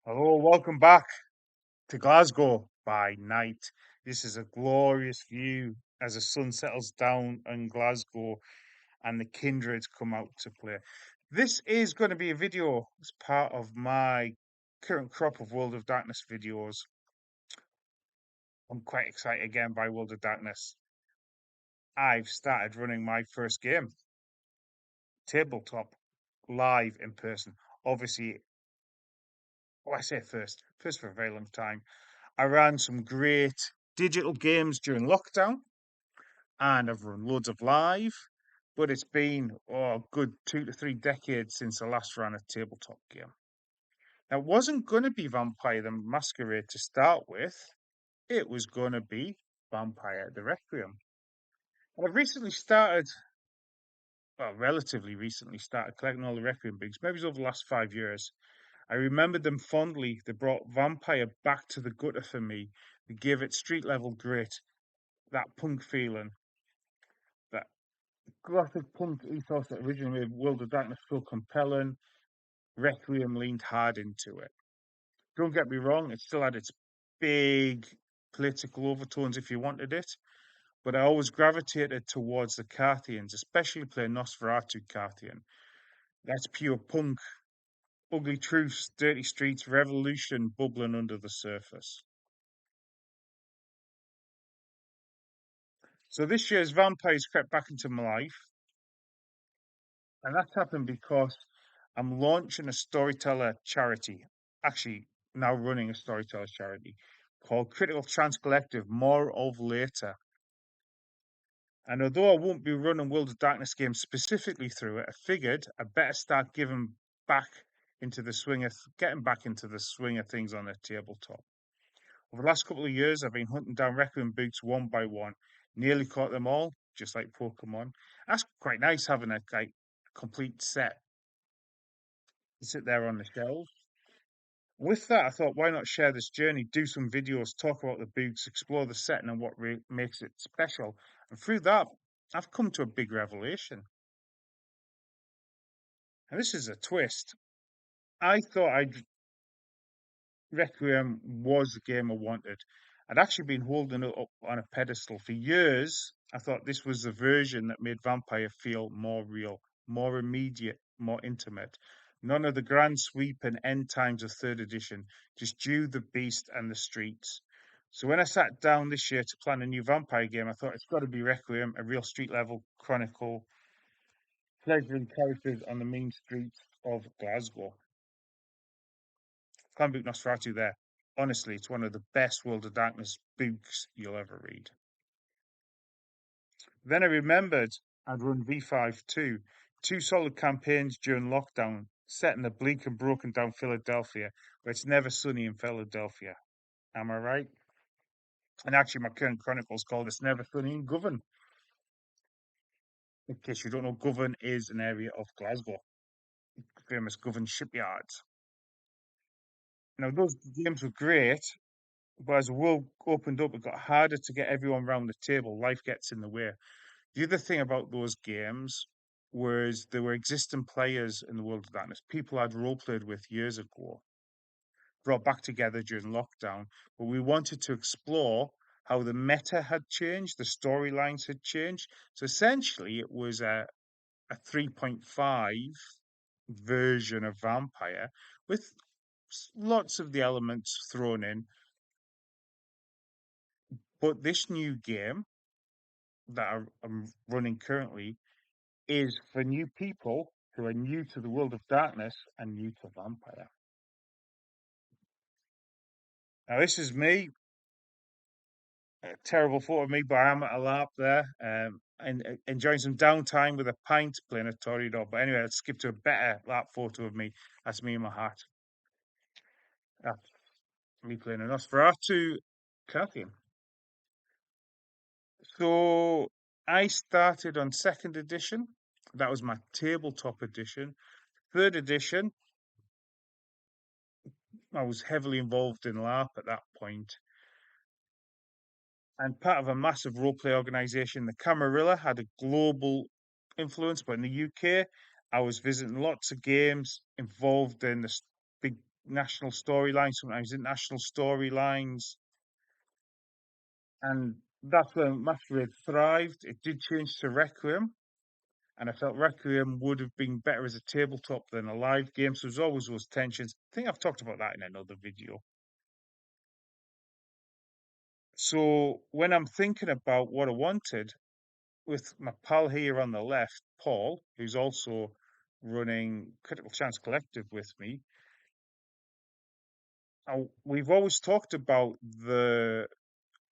Hello, welcome back to Glasgow by night. This is a glorious view as the sun settles down in Glasgow and the Kindreds come out to play. This is going to be a video as part of my current crop of World of Darkness videos. I'm quite excited again by World of Darkness. I've started running my first game, tabletop, live in person. Obviously, I say first for a very long time. I ran some great digital games during lockdown and I've run loads of live, but it's been a good 2 to 3 decades since I last ran a tabletop game. Now, it wasn't going to be Vampire the Masquerade to start with, it was going to be Vampire the Requiem. And I've recently started, well, relatively recently started collecting all the Requiem books, maybe it's over the last 5 years. I remember them fondly. They brought Vampire back to the gutter for me. They gave it street level grit, that punk feeling, that gothic punk ethos that originally made World of Darkness so compelling. Requiem leaned hard into it. Don't get me wrong, it still had its big political overtones if you wanted it, but I always gravitated towards the Carthians, especially playing Nosferatu Carthian. That's pure punk, ugly truths, dirty streets, revolution bubbling under the surface. So this year's Vampires crept back into my life, and that's happened because I'm launching a storyteller charity. Actually, now running a storyteller charity called Critical Trans Collective. More of later. And although I won't be running World of Darkness games specifically through it, I figured I better start giving back into the swing of getting back into the swing of things on a tabletop. Over the last couple of years, I've been hunting down Requiem boots one by one, nearly caught them all, just like Pokemon. That's quite nice having a like complete set to sit there on the shelves. With that, I thought, why not share this journey, do some videos, talk about the boots, explore the setting and what makes it special. And through that, I've come to a big revelation. And this is a twist. I thought Requiem was the game I wanted. I'd actually been holding it up on a pedestal for years. I thought this was the version that made Vampire feel more real, more immediate, more intimate. None of the grand sweep and end times of third edition, just you, the beast, and the streets. So when I sat down this year to plan a new Vampire game, I thought it's got to be Requiem, a real street level chronicle, pleasuring characters on the main streets of Glasgow. Comic book Nosferatu there. Honestly, it's one of the best World of Darkness books you'll ever read. Then I remembered I'd run V5 too. Two solid campaigns during lockdown, set in a bleak and broken down Philadelphia, where it's never sunny in Philadelphia. Am I right? And actually, my current chronicle is called It's Never Sunny in Govan. In case you don't know, Govan is an area of Glasgow, famous Govan shipyards. Now, those games were great, but as the world opened up, it got harder to get everyone around the table. Life gets in the way. The other thing about those games was there were existing players in the World of Darkness, people I'd role played with years ago, brought back together during lockdown. But we wanted to explore how the meta had changed, the storylines had changed. So essentially, it was a 3.5 version of Vampire with lots of the elements thrown in. But this new game that I'm running currently is for new people who are new to the World of Darkness and new to Vampire. Now, this is me, a terrible photo of me, but I'm at a lap there and enjoying some downtime with a pint playing a Toreador. But anyway, let's skip to a better lap photo of me. That's me in my hat. That's me playing a Nosferatu Carthian. So I started on second edition. That was my tabletop edition. Third edition, I was heavily involved in LARP at that point, and part of a massive roleplay organization. The Camarilla had a global influence, but in the UK, I was visiting lots of games, involved in this big national storylines, sometimes international storylines, and that's where Masquerade thrived. It did change to Requiem, and I felt Requiem would have been better as a tabletop than a live game. So there's always those tensions. I think I've talked about that in another video. So when I'm thinking about what I wanted, with my pal here on the left, Paul, who's also running Critical Chance Collective with me, we've always talked about the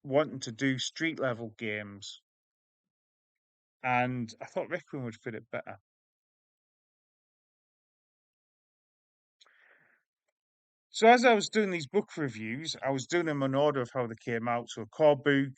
wanting to do street level games, and I thought Requiem would fit it better. So as I was doing these book reviews, I was doing them in order of how they came out. So Core Book,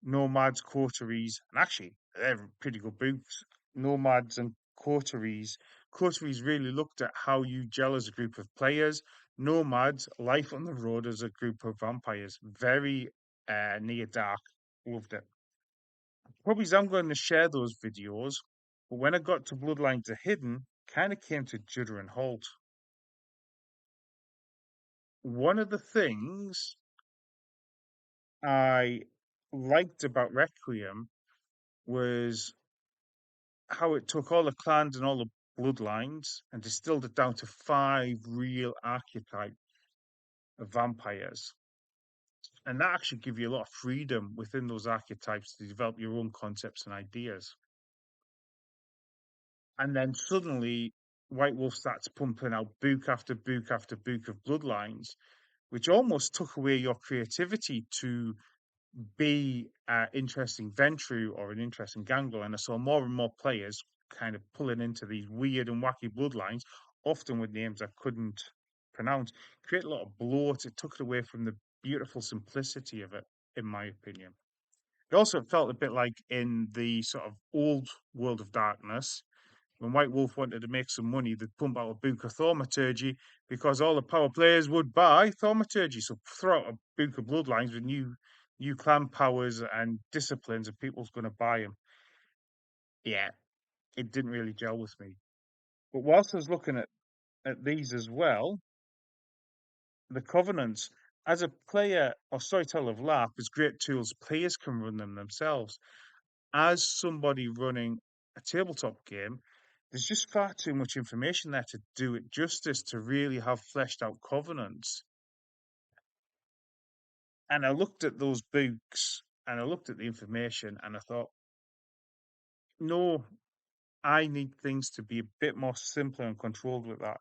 Nomads, Coteries, and actually they're pretty good books. Nomads and Coteries. Coteries really looked at how you gel as a group of players. Nomads, life on the road as a group of vampires. Very near dark. Loved it. Probably I'm going to share those videos, but when I got to Bloodlines of Hidden, kind of came to Judder and Halt. One of the things I liked about Requiem was how it took all the clans and all the bloodlines and distilled it down to five real archetypes of vampires. And that actually give you a lot of freedom within those archetypes to develop your own concepts and ideas. And then suddenly White Wolf starts pumping out book after book after book of bloodlines, which almost took away your creativity to be an interesting Ventrue or an interesting Gangrel. And I saw more and more players kind of pulling into these weird and wacky bloodlines, often with names I couldn't pronounce. Create a lot of bloat. It took it away from the beautiful simplicity of it, in my opinion. It also felt a bit like in the sort of old World of Darkness, when White Wolf wanted to make some money, they'd pump out a book of Thaumaturgy because all the power players would buy Thaumaturgy. So throw out a book of Bloodlines with new clan powers and disciplines, and people's going to buy them. Yeah, it didn't really gel with me. But whilst I was looking at these as well, the Covenants, as a player or storyteller of LARP, is great tools. Players can run them themselves. As somebody running a tabletop game, there's just far too much information there to do it justice to really have fleshed out covenants. And I looked at those books and I looked at the information and I thought, no, I need things to be a bit more simpler and controlled with that.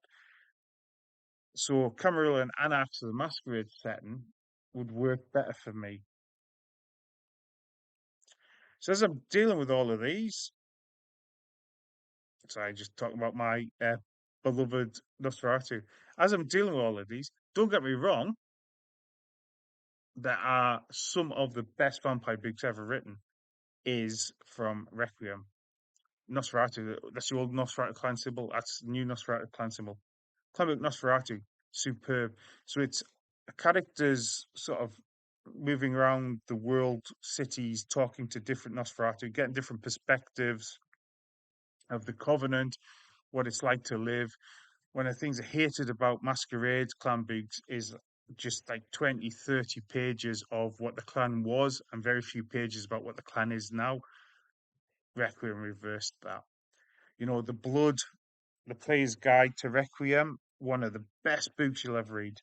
So Camarilla and Anarchs of the Masquerade setting would work better for me. So as I'm dealing with all of these, so I just talk about my beloved Nosferatu. As I'm dealing with all of these, don't get me wrong, there are some of the best vampire books ever written is from Requiem. Nosferatu, that's the old Nosferatu clan symbol. That's the new Nosferatu clan symbol. Clan book Nosferatu, superb. So it's characters sort of moving around the world, cities, talking to different Nosferatu, getting different perspectives of the Covenant, what it's like to live. One of the things I hated about Masquerade clan books is just like 20, 30 pages of what the clan was and very few pages about what the clan is now. Requiem reversed that. You know, The Blood, The Player's Guide to Requiem, one of the best books you'll ever read.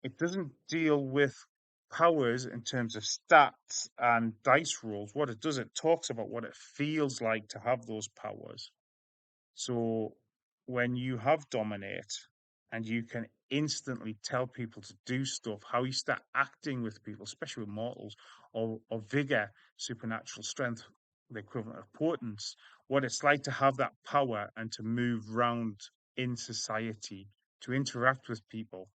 It doesn't deal with powers in terms of stats and dice rolls. What it does, it talks about what it feels like to have those powers. So when you have dominate and you can instantly tell people to do stuff, how you start acting with people, especially with mortals, or vigor, supernatural strength, the equivalent of potence, what it's like to have that power and to move round in society, to interact with people.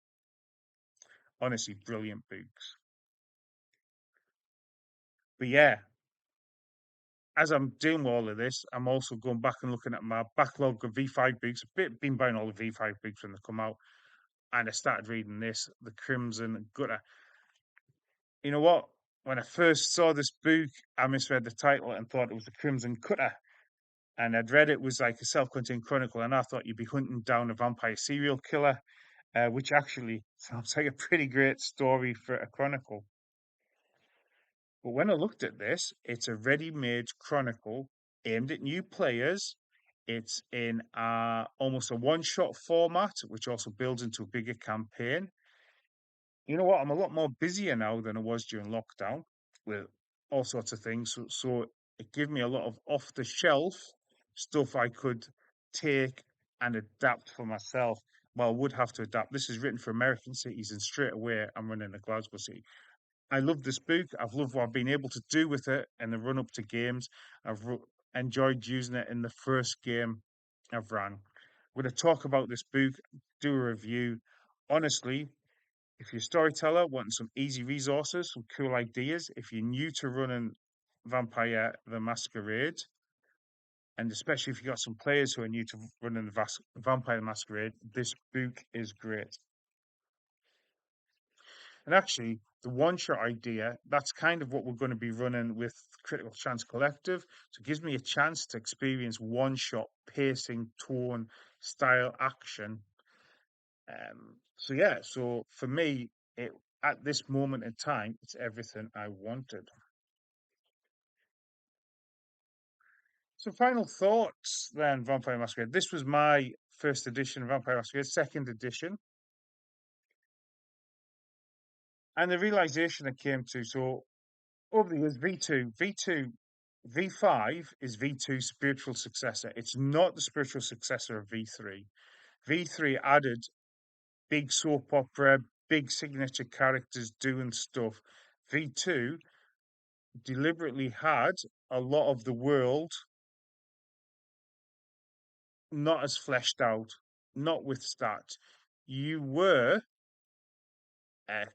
Honestly, brilliant books. But yeah, as I'm doing all of this, I'm also going back and looking at my backlog of V5 books. Been buying all the V5 books when they come out, and I started reading this, The Crimson Gutter. You know what? When I first saw this book, I misread the title and thought it was The Crimson Cutter. And I'd read it was like a self-contained chronicle, and I thought you'd be hunting down a vampire serial killer. which actually sounds like a pretty great story for a chronicle. But when I looked at this, it's a ready-made chronicle aimed at new players. It's in almost a one-shot format, which also builds into a bigger campaign. You know what? I'm a lot more busier now than I was during lockdown with all sorts of things. So it gave me a lot of off-the-shelf stuff I could take and adapt for myself. Well, I would have to adapt. This is written for American cities, and straight away I'm running a Glasgow city. I love this book. I've loved what I've been able to do with it in the run up to games. Enjoyed using it in the first game I've ran. We're going to talk about this book, do a review. Honestly, if you're a storyteller wanting some easy resources, some cool ideas, if you're new to running Vampire the Masquerade, and especially if you've got some players who are new to running the Vampire the Masquerade, this book is great. And actually, the one shot idea, that's kind of what we're going to be running with Critical Chance Collective. So it gives me a chance to experience one shot pacing, tone, style, action. So yeah, so for me, it at this moment in time, it's everything I wanted. So final thoughts then, Vampire Masquerade. This was my first edition of Vampire Masquerade, second edition. And the realization I came to, so over the years, V5 is V2's spiritual successor. It's not the spiritual successor of V3. V3 added big soap opera, big signature characters doing stuff. V2 deliberately had a lot of the world not as fleshed out, not with stats. You were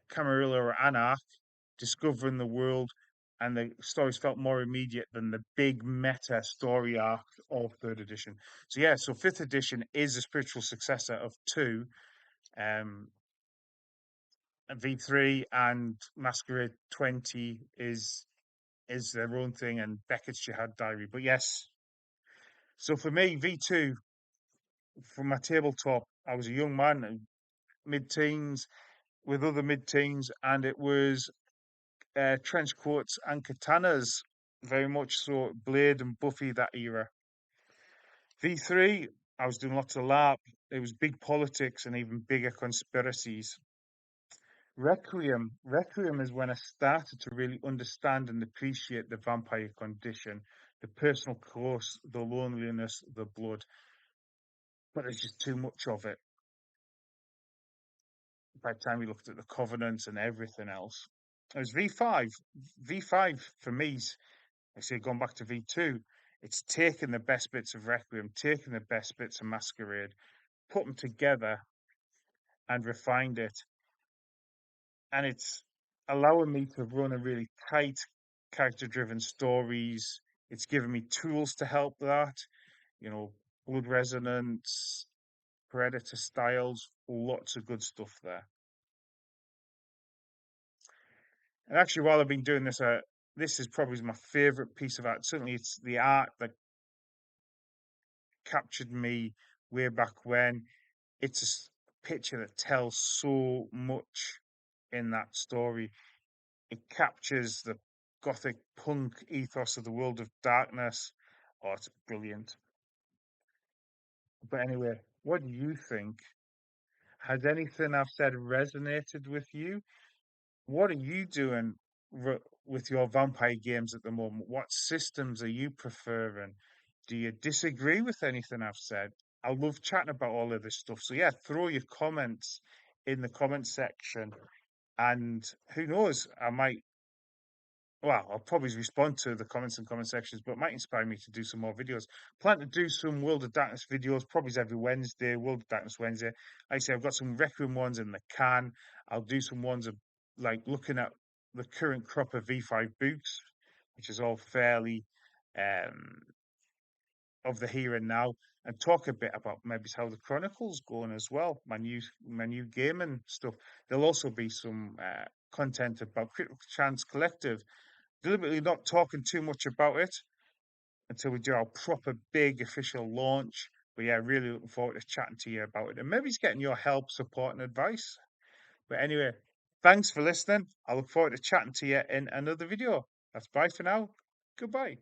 Camarilla or Anarch discovering the world, and the stories felt more immediate than the big meta story arc of third edition. So yeah, so fifth edition is a spiritual successor of two, um, V3 and Masquerade 20 is their own thing, and Beckett's Jihad Diary. But yes, so for me, V2 from my tabletop, I was a young man, mid-teens with other mid-teens, and it was trench coats and katanas, very much so Blade and Buffy that era. V3, I was doing lots of LARP. It was big politics and even bigger conspiracies. Requiem is when I started to really understand and appreciate the vampire condition, the personal course, the loneliness, the blood. But there's just too much of it. By the time we looked at the covenants and everything else, it was V5. V5 for me, I say going back to V2, it's taking the best bits of Requiem, taking the best bits of Masquerade, put them together and refined it. And it's allowing me to run a really tight, character driven stories. It's giving me tools to help that, you know, blood resonance, predator styles, lots of good stuff there. And actually, while I've been doing this, this is probably my favorite piece of art. Certainly, it's the art that captured me way back when. It's a picture that tells so much in that story. It captures the gothic punk ethos of the world of darkness. Oh, it's brilliant. But anyway, what do you think? Has anything I've said resonated with you? What are you doing with your vampire games at the moment? What systems are you preferring? Do you disagree with anything I've said? I love chatting about all of this stuff. So yeah, throw your comments in the comment section, and who knows, I might. Well, I'll probably respond to the comments and comment sections, but it might inspire me to do some more videos. Plan to do some World of Darkness videos, probably every Wednesday, World of Darkness Wednesday. Like I say, I've got some Requiem ones in the can. I'll do some ones of like looking at the current crop of V5 books, which is all fairly um, of the here and now, and talk a bit about maybe how the Chronicles going as well. My new gaming stuff. There'll also be some content about Critical Chance Collective. Deliberately not talking too much about it until we do our proper big official launch. But yeah, really looking forward to chatting to you about it and maybe it's getting your help, support, and advice. But anyway, thanks for listening. I look forward to chatting to you in another video. That's bye for now. Goodbye.